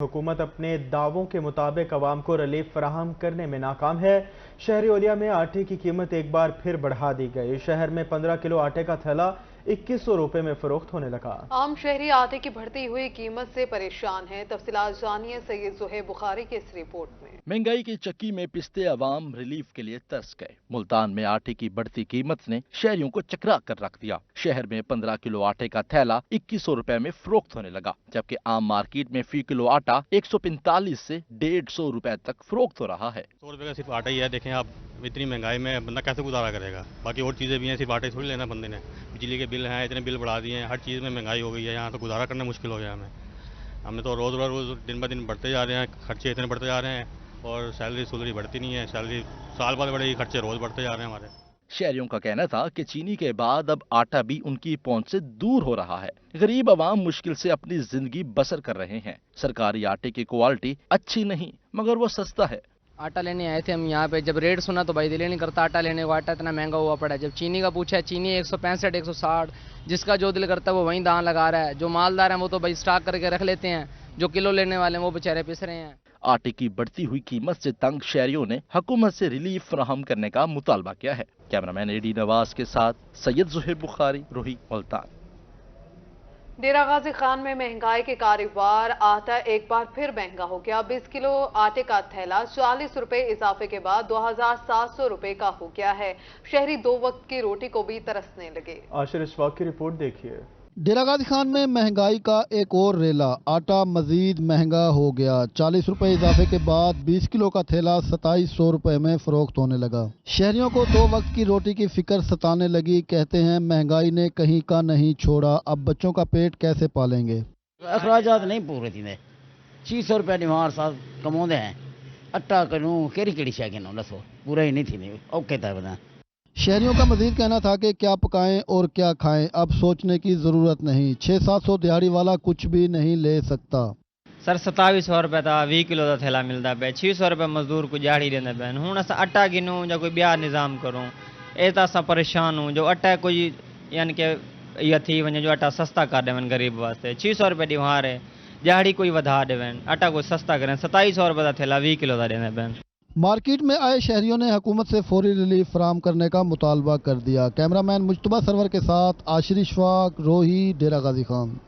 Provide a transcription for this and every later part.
हुकूमत अपने दावों के मुताबिक अवाम को रिलीफ फराहम करने में नाकाम है। शहरी ओलिया में आटे की कीमत एक बार फिर बढ़ा दी गई। शहर में 15 किलो आटे का थैला 2100 रुपए में फरोख्त होने लगा। आम शहरी आटे की बढ़ती हुई कीमत से परेशान है। तफसीलात जानिए सैयद ज़ुहैब बुखारी की इस रिपोर्ट में। महंगाई की चक्की में पिसते अवाम रिलीफ के लिए तरस गए। मुल्तान में आटे की बढ़ती कीमत ने शहरियों को चकरा कर रख दिया। शहर में 15 किलो आटे का थैला 2100 रुपए में फरोख्त होने लगा, जबकि आम मार्केट में फी किलो आटा 145 से 150 रुपए तक फरोख्त हो रहा है। 100 रुपए का सिर्फ आटा ही है। देखें आप, इतनी महंगाई में बंदा कैसे गुजारा करेगा। बाकी और चीज़ें भी हैं, सिर्फ आटे थोड़ी लेना बंदे ने। बिजली के बिल हैं, इतने बिल बढ़ा दिए हैं, हर चीज़ में महंगाई हो गई है। यहाँ तो गुजारा करना मुश्किल हो गया हमें तो रोज़ दिन ब दिन बढ़ते जा रहे हैं, खर्चे इतने बढ़ते जा रहे हैं और सैलरी बढ़ती नहीं है। सैलरी साल बाद बढ़ेगी, खर्चे रोज़ बढ़ते जा रहे हैं हमारे। शहरियों का कहना था कि चीनी के बाद अब आटा भी उनकी पहुंच से दूर हो रहा है। गरीब आवाम मुश्किल से अपनी जिंदगी बसर कर रहे हैं। सरकारी आटे की क्वालिटी अच्छी नहीं, मगर वो सस्ता है। आटा लेने आए थे हम यहाँ पे, जब रेट सुना तो भाई दिल नहीं करता आटा लेने को। आटा इतना महंगा हुआ पड़ा है। जब चीनी का पूछा, चीनी 165 160, जिसका जो दिल करता है वो वहीं दाम लगा रहा है। जो मालदार हैं वो तो भाई स्टॉक करके रख लेते हैं, जो किलो लेने वाले हैं वो बेचारे पिस रहे हैं। आटे की बढ़ती हुई कीमत से तंग शहरियों ने हुकूमत से रिलीफ फराहम करने का मुतालबा किया है। कैमरामैन एडी नवाज के साथ सैयद ज़ुहैब बुखारी, रोही, मुल्तान। डेरा गाजी खान में महंगाई के कारोबार। आटा एक बार फिर महंगा हो गया। 20 किलो आटे का थैला 40 रुपए इजाफे के बाद 2700 रुपए का हो गया है। शहरी 2 वक्त की रोटी को भी तरसने लगे। आशिर इशफाक की रिपोर्ट देखिए। डेरा गाजी खान में महंगाई का एक और रेला। आटा मजीद महंगा हो गया। 40 रुपए इजाफे के बाद 20 किलो का थैला 2700 रुपए में फरोख्त होने लगा। शहरियों को 2 वक्त की रोटी की फिक्र सताने लगी। कहते हैं महंगाई ने कहीं का नहीं छोड़ा, अब बच्चों का पेट कैसे पालेंगे। अखराजात नहीं पूरे थी 600 रुपया निवार साथ कमाते हैं। अट्टा करूँ केड़ी शह के दसो, पूरा ही नहीं थी औखे था बता। शहरियों का मजीद कहना था कि क्या पकाएं और क्या खाएं, अब सोचने की जरूरत नहीं। 600-700 दिहाड़ी वाला कुछ भी नहीं ले सकता। सर 2700 रुपये था 20 किलो का थैला मिलता पे। 600 रुपये मजदूर को दिहाड़ी देने पे। हूँ अस आटा गिनूँ या कोई ब्याह निज़ाम करूँ, ये तो असा परेशान हूँ। जो आटा कोई यानी कि यह थी वने जो आटा सस्ता कर देवन गरीब वास्ते। 600 रुपये दिहाड़ है, दिहाड़ी कोई वधा देवन, आटा कोई सस्ता करें। 2700 रुपये का थैला 20 किलो का देने पे। मार्केट में आए शहरियों ने हुकूमत से फौरी रिलीफ फराहम करने का मुतालबा कर दिया। कैमरामैन मुज्तबा सरवर के साथ आशिर इशफाक, रोही, डेरा गाजी खान।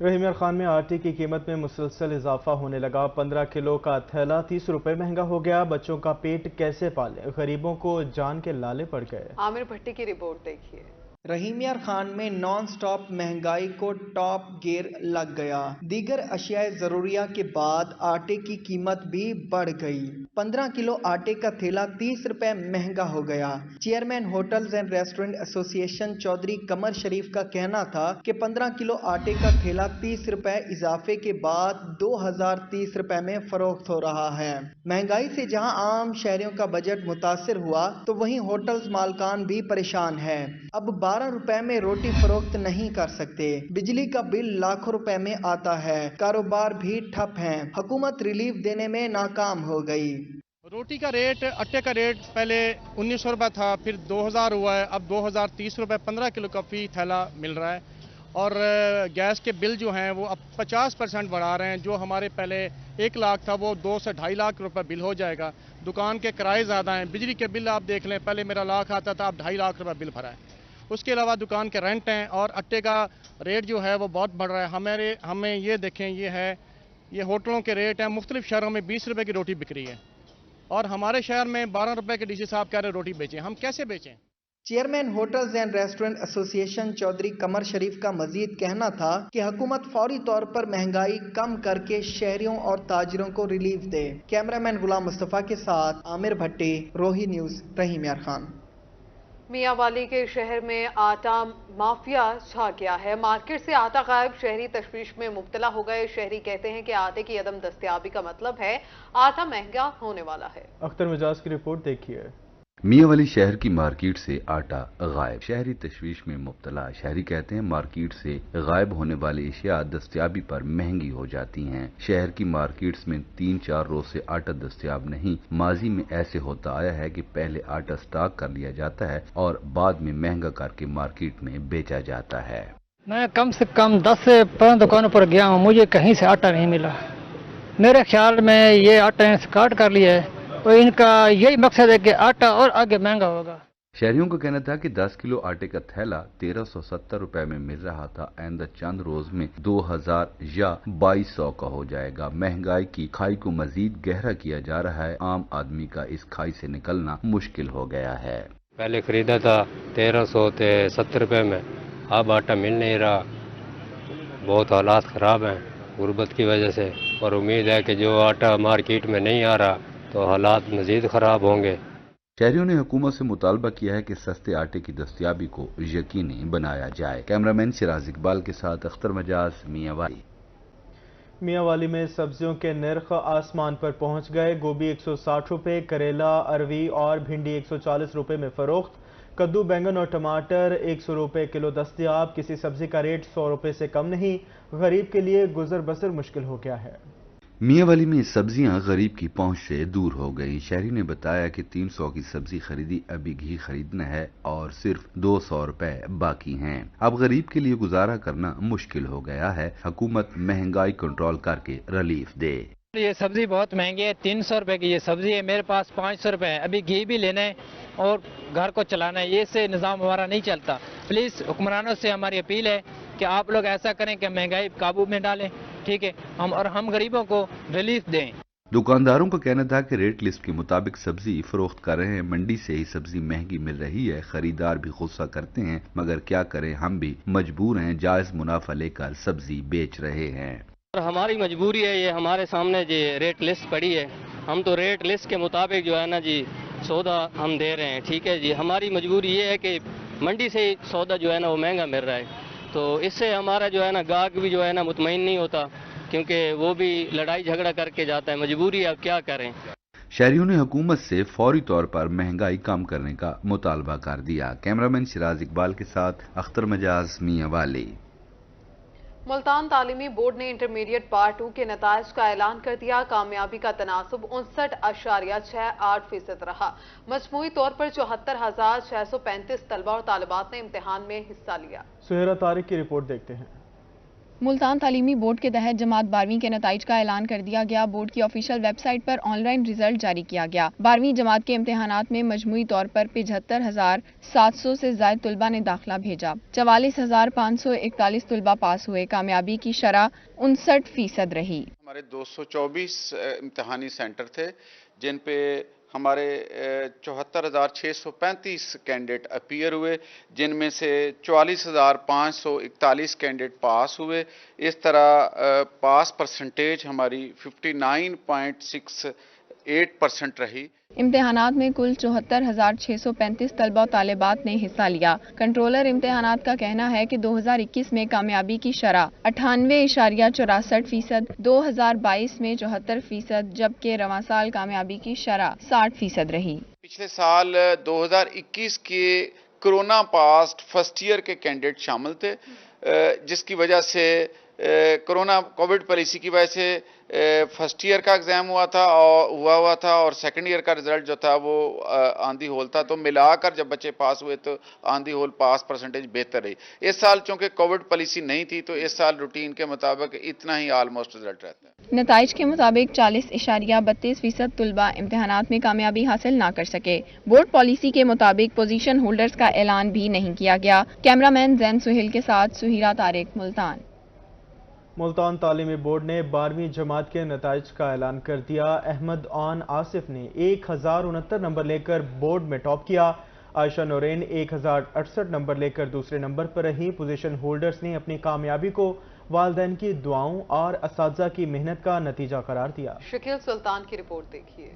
रहीमिया खान में आटे की कीमत में मुसलसल इजाफा होने लगा। 15 किलो का थैला 30 रुपए महंगा हो गया। बच्चों का पेट कैसे पाले, गरीबों को जान के लाले पड़ गए। आमिर भट्टी की रिपोर्ट देखिए। रहीमिया खान में नॉन स्टॉप महंगाई को टॉप गियर लग गया। दीगर अशियाए जरूरिया के बाद आटे की कीमत भी बढ़ गई। 15 किलो आटे का थैला 30 रुपए महंगा हो गया। Chairman hotels and restaurant association Chaudhry Qamar Sharif का कहना था कि 15 किलो आटे का थैला 30 रुपए इजाफे के बाद 2030 रुपए में फरोख्त हो रहा है। महंगाई से जहां आम शहरियों का बजट मुतासिर हुआ, तो वहीं होटल्स मालकान भी परेशान है। अब 12 रुपए में रोटी फरोख्त नहीं कर सकते। बिजली का बिल लाखों रुपए में आता है। कारोबार भी ठप है। हुकूमत रिलीफ देने में नाकाम हो गई। रोटी का रेट, आटे का रेट पहले 1900 रुपये था, फिर 2000 हुआ है, अब 2030 रुपये 15 किलो का फी थैला मिल रहा है। और गैस के बिल जो हैं वो अब 50% बढ़ा रहे हैं। जो हमारे पहले 1 लाख था वो 2 से 2.5 लाख रुपए बिल हो जाएगा। दुकान के किराए ज़्यादा हैं। बिजली के बिल आप देख लें, पहले मेरा लाख आता था, अब 2.5 लाख रुपए बिल भरा है। उसके अलावा दुकान के रेंट हैं और आटे का रेट जो है वो बहुत बढ़ रहा है। हमें ये देखें, ये होटलों के रेट हैं। मुख्तलिफ शहरों में 20 रुपए की रोटी बिक रही है और हमारे शहर में 12 रुपए के डीसी साहब कह रहे रोटी बेचें। हम कैसे बेचें। Chairman hotels and restaurant association Chaudhry Qamar Sharif का मजीद कहना था कि हुकूमत फौरी तौर पर महंगाई कम करके शहरियों और ताजिरों को रिलीफ दे। कैमरामैन गुलाम मुस्तफ़ा के साथ आमिर भट्टी, रोही न्यूज़, रहीमिया खान। मियांवाली के शहर में आटा माफिया छा गया है। मार्केट से आटा गायब, शहरी तशवीश में मुब्तला हो गए। शहरी कहते हैं कि आटे की अदम दस्तयाबी का मतलब है आटा महंगा होने वाला है। अख्तर मिजाज की रिपोर्ट देखिए। मियांवाली शहर की मार्केट से आटा गायब, शहरी तशवीश में मुब्तला। शहरी कहते हैं मार्केट से गायब होने वाली अशिया दस्तयाबी पर महंगी हो जाती हैं। शहर की मार्केट्स में 3-4 रोज से आटा दस्तयाब नहीं। माजी में ऐसे होता आया है कि पहले आटा स्टॉक कर लिया जाता है और बाद में महंगा करके मार्केट में बेचा जाता है। मैं कम से कम 10 से 15 दुकानों पर गया हूँ, मुझे कहीं से आटा नहीं मिला। मेरे ख्याल में ये आटा स्टार्ट कर लिया है तो इनका यही मकसद है कि आटा और आगे महंगा होगा। शहरियों का कहना था कि 10 किलो आटे का थैला 1370 रुपए में मिल रहा था, आइंदा चंद रोज में 2000 या 2200 का हो जाएगा। महंगाई की खाई को मजीद गहरा किया जा रहा है, आम आदमी का इस खाई से निकलना मुश्किल हो गया है। पहले खरीदा था 1300 से 70 रुपए में, अब आटा मिल नहीं रहा, बहुत हालात खराब हैं गुर्बत की वजह से, और उम्मीद है कि जो आटा मार्केट में नहीं आ रहा तो हालात मजीद खराब होंगे। शहरियों ने हुकूमत से मुतालबा किया है कि सस्ते आटे की दस्तयाबी को यकीनी बनाया जाए। कैमरामैन सिराज इकबाल के साथ अख्तर मजाज, मियांवाली। मियांवाली में सब्जियों के नर्ख आसमान पर पहुंच गए। गोभी 160 रुपए, करेला, अरवी और भिंडी 140 रुपए में फरोख्त। कद्दू, बैंगन और टमाटर 100 रुपए किलो दस्तयाब। किसी सब्जी का रेट 100 रुपए से कम नहीं। गरीब के लिए गुजर बसर मुश्किल हो गया है। मियांवाली में सब्जियां गरीब की पहुंच से दूर हो गई। शहरी ने बताया कि 300 की सब्जी खरीदी, अभी घी खरीदना है और सिर्फ 200 रुपए बाकी हैं। अब गरीब के लिए गुजारा करना मुश्किल हो गया है। हुकूमत महंगाई कंट्रोल करके रिलीफ दे। ये सब्जी बहुत महंगी है, 300 रुपए की ये सब्जी है, मेरे पास 500 रुपए है। अभी घी भी लेना है और घर को चलाना है, ये से निज़ाम हमारा नहीं चलता। प्लीज हुक्मरानों से हमारी अपील है कि आप लोग ऐसा करें कि महंगाई काबू में डालें, ठीक है, हम गरीबों को रिलीफ दें। दुकानदारों का कहना था कि रेट लिस्ट के मुताबिक सब्जी फरोख्त कर रहे हैं। मंडी से ही सब्जी महंगी मिल रही है, खरीदार भी गुस्सा करते हैं, मगर क्या करें, हम भी मजबूर हैं। जायज मुनाफा लेकर सब्जी बेच रहे हैं। और हमारी मजबूरी है, ये हमारे सामने जी रेट लिस्ट पड़ी है, हम तो रेट लिस्ट के मुताबिक जो है ना जी सौदा हम दे रहे हैं, ठीक है जी। हमारी मजबूरी ये है कि मंडी से ही सौदा जो है ना वो महंगा मिल रहा है, तो इससे हमारा जो है ना गाहक भी जो है ना मुतमईन नहीं होता, क्योंकि वो भी लड़ाई झगड़ा करके जाता है। मजबूरी है, अब क्या करें। शहरियों ने हुकूमत से फौरी तौर पर महंगाई कम करने का मुतालबा कर दिया। कैमरामैन सिराज इकबाल के साथ अख्तर मजाज, मियांवाली। मुल्तान तालीमी बोर्ड ने इंटरमीडिएट पार्ट 2 के नताइज का ऐलान कर दिया। कामयाबी का तनासुब 59.68% रहा। मजमूई तौर पर 74,635 तलबा और तालिबात ने इम्तिहान में हिस्सा लिया। सुहेरा तारिक की रिपोर्ट देखते हैं। मुल्तान तालीमी बोर्ड के तहत जमात 12वीं के नताइज का ऐलान कर दिया गया। बोर्ड की ऑफिशियल वेबसाइट पर ऑनलाइन रिजल्ट जारी किया गया। 12वीं जमात के इम्तिहानात में मजमूई तौर पर 75,700 से ज्यादा तुलबा ने दाखिला भेजा। 44,541 तुलबा पास हुए। कामयाबी की शरह 59% रही। हमारे 224 इम्तिहानी सेंटर थे, जिन पे हमारे 74,635 कैंडिडेट अपीयर हुए, जिनमें से 44,541 कैंडिडेट पास हुए। इस तरह पास परसेंटेज हमारी 59.68% रही। इम्तिहानात में कुल 74,635 तलबा और तालिबात ने हिस्सा लिया। कंट्रोलर इम्तिहानात का कहना है कि 2021 में कामयाबी की शरह 98.64%, 2022 में 74%, जबकि रवां साल कामयाबी की शरह 60% रही। पिछले साल 2021 के कोरोना पास फर्स्ट ईयर के कैंडिडेट शामिल थे, जिसकी वजह से कोरोना कोविड पॉलिसी की वजह से फर्स्ट ईयर का एग्जाम हुआ था और सेकंड ईयर का रिजल्ट जो था वो आंधी होल था। तो मिलाकर जब बच्चे पास हुए तो आंधी होल पास परसेंटेज बेहतर रही। इस साल चूंकि कोविड पॉलिसी नहीं थी तो इस साल रूटीन के मुताबिक इतना ही ऑलमोस्ट रिजल्ट रहता है। नताइज के मुताबिक 40.32% तुलबा इम्तिहानात में कामयाबी हासिल ना कर सके। बोर्ड पॉलिसी के मुताबिक पोजीशन होल्डर्स का ऐलान भी नहीं किया गया। कैमरामैन जैन सुहेल के साथ सुहीरा तारिक, मुल्तान। मुल्तान तालीमी बोर्ड ने 12वीं जमात के नताइज का ऐलान कर दिया। अहमद ऑन आसिफ ने 1069 नंबर लेकर बोर्ड में टॉप किया। आयशा नूरेन 1068 नंबर लेकर दूसरे नंबर पर रही। पोजीशन होल्डर्स ने अपनी कामयाबी को वालिदैन की दुआओं और असातिज़ा की मेहनत का नतीजा करार दिया। शकील सुल्तान की रिपोर्ट देखिए।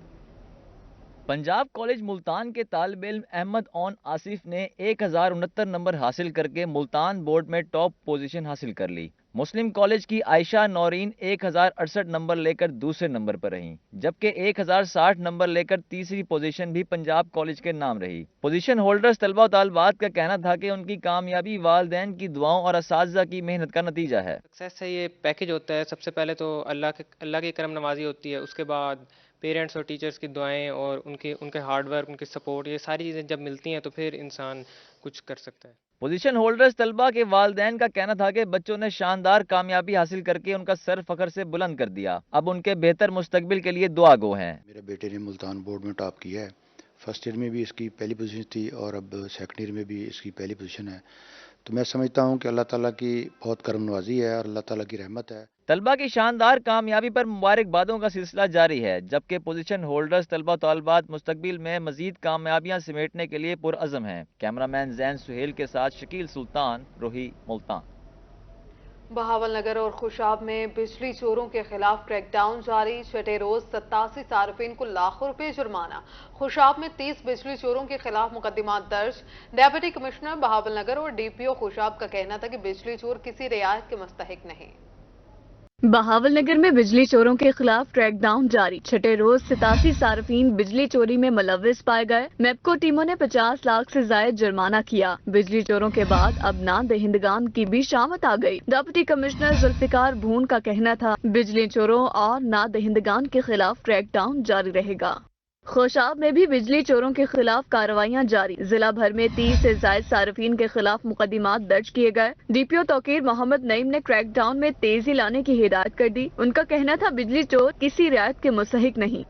पंजाब कॉलेज मुल्तान के तालिब इल्म अहमद ऑन आसिफ ने 1069 नंबर हासिल करके मुल्तान बोर्ड में टॉप पोजीशन हासिल कर ली। मुस्लिम कॉलेज की आयशा नौरीन 1068 नंबर लेकर दूसरे नंबर पर रहीं, जबकि 1060 नंबर लेकर तीसरी पोजीशन भी पंजाब कॉलेज के नाम रही। पोजीशन होल्डर्स तलबा और तालिबात का कहना था कि उनकी कामयाबी वालिदैन की दुआओं और असातिज़ा की मेहनत का नतीजा है। सक्सेस से ये पैकेज होता है, सबसे पहले तो अल्लाह की करम नवाजी होती है, उसके बाद पेरेंट्स और टीचर्स की दुआएं और उनके हार्डवर्क, उनकी सपोर्ट, ये सारी चीज़ें जब मिलती हैं तो फिर इंसान कुछ कर सकता है। पोजीशन होल्डर्स तलबा के वालिदैन का कहना था कि बच्चों ने शानदार कामयाबी हासिल करके उनका सर फखर से बुलंद कर दिया। अब उनके बेहतर मुस्तकबिल के लिए दुआ गो हैं। मेरे बेटे ने मुल्तान बोर्ड में टॉप किया है। फर्स्ट ईयर में भी इसकी पहली पोजीशन थी और अब सेकंड ईयर में भी इसकी पहली पोजीशन है। तो मैं समझता हूँ कि अल्लाह ताला की बहुत करम नवाजी है और अल्लाह ताला की रहमत है। तलबा की शानदार कामयाबी पर मुबारकबादों का सिलसिला जारी है, जबकि पोजीशन होल्डर्स तलबा तलबात मुस्तकबिल में मजीद कामयाबियां समेटने के लिए पुरअज़म हैं। कैमरामैन जैन सुहेल के साथ शकील सुल्तान, रोही, मुल्तान। बहावलनगर और खुशाब में बिजली चोरों के खिलाफ क्रैकडाउन जारी। छठे रोज 87 सार्फिन को लाखों रुपए जुर्माना। खुशाब में 30 बिजली चोरों के खिलाफ मुकदमा दर्ज। डेप्यूटी कमिश्नर बहावलनगर और डीपीओ खुशाब का कहना था कि बिजली चोर किसी रियायत के मुस्तहिक नहीं। बहावलनगर में बिजली चोरों के खिलाफ क्रैकडाउन जारी। छठे रोज 87 सार्फिन बिजली चोरी में मुलव्विस पाए गए। मेपको टीमों ने 50 लाख से ज्यादा जुर्माना किया। बिजली चोरों के बाद अब ना दहिंदगान की भी शामत आ गई। डिप्टी कमिश्नर जुल्फिकार भून का कहना था बिजली चोरों और ना दहिंदगान के खिलाफ क्रैकडाउन जारी रहेगा। खुशाब में भी बिजली चोरों के खिलाफ कार्रवाइयां जारी। जिला भर में 30 से ज्यादा सार्फिन के खिलाफ मुकदमात दर्ज किए गए। डीपीओ तौकीर मोहम्मद नईम ने क्रैकडाउन में तेजी लाने की हिदायत कर दी। उनका कहना था बिजली चोर किसी रियायत के मुस्तहिक नहीं।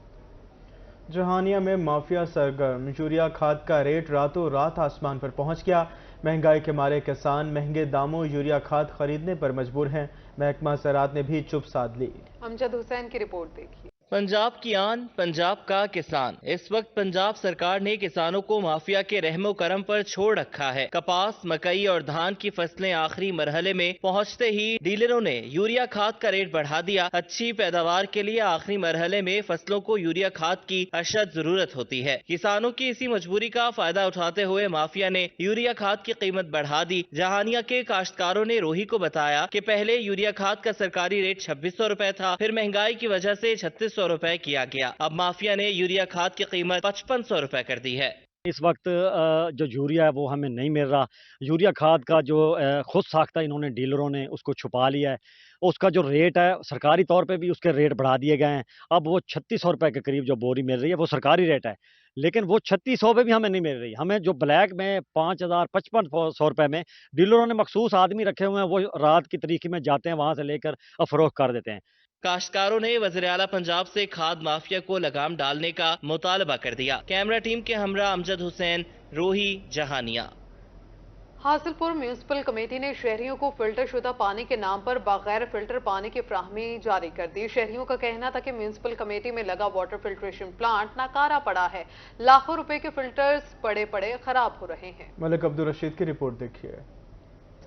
जहानिया में माफिया सरगर्म। यूरिया खाद का रेट रातों रात आसमान पर पहुंच गया। महंगाई के मारे किसान महंगे दामों यूरिया खाद खरीदने पर मजबूर हैं। महकमा ज़राअत ने भी चुप साध ली। अमजद हुसैन की रिपोर्ट देखिए। पंजाब की आन, पंजाब का किसान। इस वक्त पंजाब सरकार ने किसानों को माफिया के रहमो करम पर छोड़ रखा है। कपास, मकई और धान की फसलें आखिरी मरहले में पहुंचते ही डीलरों ने यूरिया खाद का रेट बढ़ा दिया। अच्छी पैदावार के लिए आखिरी मरहले में फसलों को यूरिया खाद की अशद जरूरत होती है। किसानों की इसी मजबूरी का फायदा उठाते हुए माफिया ने यूरिया खाद की कीमत बढ़ा दी। जहानिया के काश्तकारों ने रोही को बताया कि पहले यूरिया खाद का सरकारी रेट 2600 रुपए था, फिर महंगाई की वजह से 3600 रुपए किया गया। अब माफिया ने यूरिया खाद की कीमत 5500 रुपए कर दी है। इस वक्त जो यूरिया है वो हमें नहीं मिल रहा। यूरिया खाद का जो खुद साख्ता इन्होंने डीलरों ने उसको छुपा लिया है। उसका जो रेट है सरकारी तौर पे भी उसके रेट बढ़ा दिए गए हैं। अब वो 3600 रुपए के करीब जो बोरी मिल रही है वो सरकारी रेट है, लेकिन वो 3600 पे भी हमें नहीं मिल रही। हमें जो ब्लैक में 5500 रुपए में डीलरों ने मखसूस आदमी रखे हुए हैं, वो रात की तरीके में जाते हैं, वहां से लेकर फरोख्त कर देते हैं। काश्तकारों ने वज़ीर आला पंजाब से खाद माफिया को लगाम डालने का मुतालबा कर दिया। कैमरा टीम के हमरा अमजद हुसैन, रोही, जहानिया। हासिलपुर म्यूनिसिपल कमेटी ने शहरियों को फिल्टर शुदा पानी के नाम पर बगैर फिल्टर पानी की फ्राहमी जारी कर दी। शहरियों का कहना था कि म्यूनिसिपल कमेटी में लगा वाटर फिल्ट्रेशन प्लांट नाकारा पड़ा है। लाखों रुपए के फिल्टर्स पड़े पड़े खराब हो रहे हैं। मलिक अब्दुल रशीद की रिपोर्ट देखिए।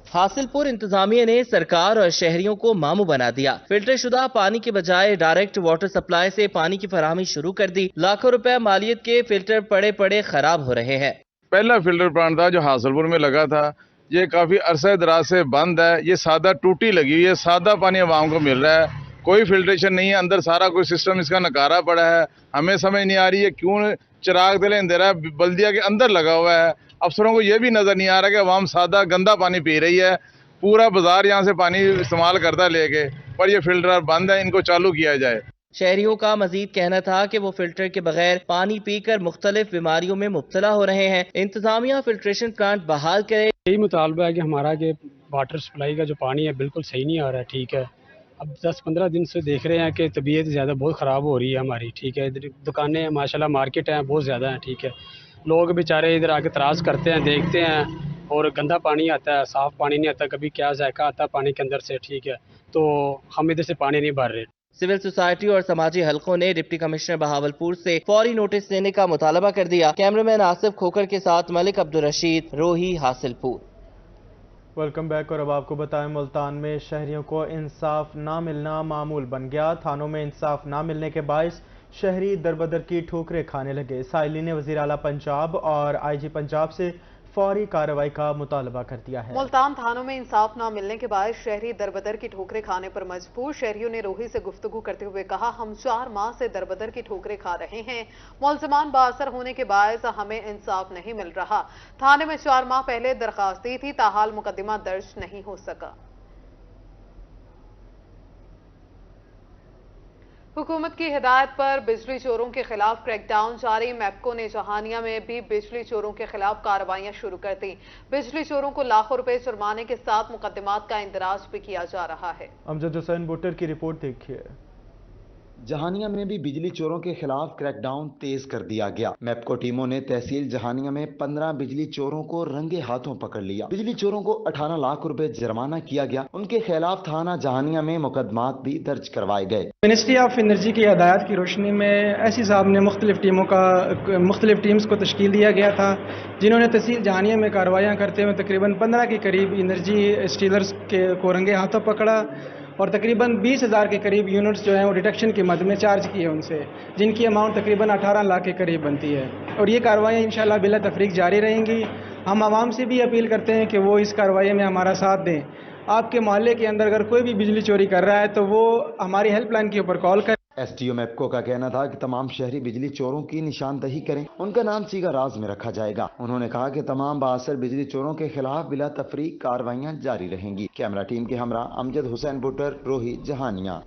हासिलपुर इंतजामिया ने सरकार और शहरियों को मामू बना दिया। फिल्टर शुदा पानी के बजाय डायरेक्ट वाटर सप्लाई से पानी की फराहमी शुरू कर दी। लाखों रुपए मालियत के फिल्टर पड़े पड़े खराब हो रहे हैं। पहला फिल्टर प्लांट था जो हासिलपुर में लगा था, ये काफी अरसे दराज से बंद है। ये सादा टूटी लगी हुई है, सादा पानी आवाम को मिल रहा है, कोई फिल्ट्रेशन नहीं है। अंदर सारा कोई सिस्टम इसका नकारा पड़ा है। हमें समझ नहीं आ रही है क्यों चिराग दिले दे रहा है, बल्दिया के अंदर लगा हुआ है। अफसरों को यह भी नजर नहीं आ रहा कि अवाम सादा गंदा पानी पी रही है। पूरा बाजार यहाँ से पानी इस्तेमाल करता लेके, पर ये फिल्टर बंद है, इनको चालू किया जाए। शहरियों का मजीद कहना था कि वो फिल्टर के बगैर पानी पीकर मुख्तलिफ बीमारियों में मुब्तला हो रहे हैं। इंतजामिया फिल्ट्रेशन प्लांट बहाल करे। यही मुतालबा है कि हमारा कि वाटर सप्लाई का जो पानी है बिल्कुल सही नहीं आ रहा है। ठीक है, अब 10-15 दिन से देख रहे हैं कि तबीयत ज़्यादा बहुत ख़राब हो रही है हमारी। ठीक है, इधर दुकानें माशाल्लाह मार्केट हैं बहुत ज़्यादा हैं। ठीक है, लोग बेचारे इधर आके तराज करते हैं, देखते हैं और गंदा पानी आता है, साफ़ पानी नहीं आता, कभी क्या जायका आता है पानी के अंदर से। ठीक है, तो हम इधर से पानी नहीं भर रहे। सिविल सोसाइटी और समाजी हलकों ने डिप्टी कमिश्नर बहावलपुर से फौरी नोटिस देने का मुतालबा कर दिया। कैमरामैन आसिफ खोकर के साथ मलिक अब्दुल रशीद, रोही, हासिलपुर। Welcome back. और अब आपको बताएं, मुल्तान में शहरियों को इंसाफ ना मिलना मामूल बन गया। थानों में इंसाफ ना मिलने के बायस शहरी दरबदर की ठोकरें खाने लगे। साइली ने वज़ीर आला पंजाब और IG पंजाब से फौरी कार्रवाई का मुतालबा कर दिया है। मुल्तान थानों में इंसाफ न मिलने के बाद शहरी दरबदर की ठोकरें खाने पर मजबूर। शहरियों ने रोही से गुफ्तगू करते हुए कहा, हम 4 माह से दरबदर की ठोकरें खा रहे हैं। मुलजमान बाअसर होने के बायस हमें इंसाफ नहीं मिल रहा। थाने में 4 माह पहले दरखास्त दी थी, ताहाल मुकदमा दर्ज नहीं हो सका। हुकूमत की हिदायत पर बिजली चोरों के खिलाफ क्रैकडाउन जारी। मैपको ने जहानिया में भी बिजली चोरों के खिलाफ कार्रवाइयां शुरू कर दी। बिजली चोरों को लाखों रुपए जुर्माने के साथ मुकदमात का इंदराज भी किया जा रहा है। अमजद हुसैन बुटर की रिपोर्ट देखिए। जहानिया में भी बिजली चोरों के खिलाफ क्रैकडाउन तेज कर दिया गया। मैपको टीमों ने तहसील जहानिया में 15 बिजली चोरों को रंगे हाथों पकड़ लिया। बिजली चोरों को 18 लाख रुपए जुर्माना किया गया। उनके खिलाफ थाना जहानिया में मुकदमात भी दर्ज करवाए गए। मिनिस्ट्री ऑफ एनर्जी की हिदायत की रोशनी में एससी साहब ने मुख्तलिफ टीम्स को तश्कील दिया गया था, जिन्होंने तहसील जहानिया में कार्रवाइयाँ करते हुए तकरीबन 15 के करीब एनर्जी स्टीलर्स को रंगे हाथों पकड़ा और तकरीबन 20,000 के करीब यूनिट्स जो हैं वो डिटेक्शन की मद में चार्ज किए उनसे, जिनकी अमाउंट तकरीबन 18 लाख के करीब बनती है। और ये कार्रवाइयाँ इंशाल्लाह बिला तफरीक जारी रहेंगी। हम आवाम से भी अपील करते हैं कि वो इस कार्रवाई में हमारा साथ दें। आपके मोहल्ले के अंदर अगर कोई भी बिजली चोरी कर रहा है तो वो हमारी हेल्पलाइन के ऊपर कॉल करें। एसडीओ मैपको का कहना था कि तमाम शहरी बिजली चोरों की निशानदही करें, उनका नाम सीगा राज में रखा जाएगा। उन्होंने कहा कि तमाम बाअसर बिजली चोरों के खिलाफ बिला तफरीक कार्रवाइयां जारी रहेंगी। कैमरा टीम के हमरा अमजद हुसैन बुटर, रोही, जहानिया।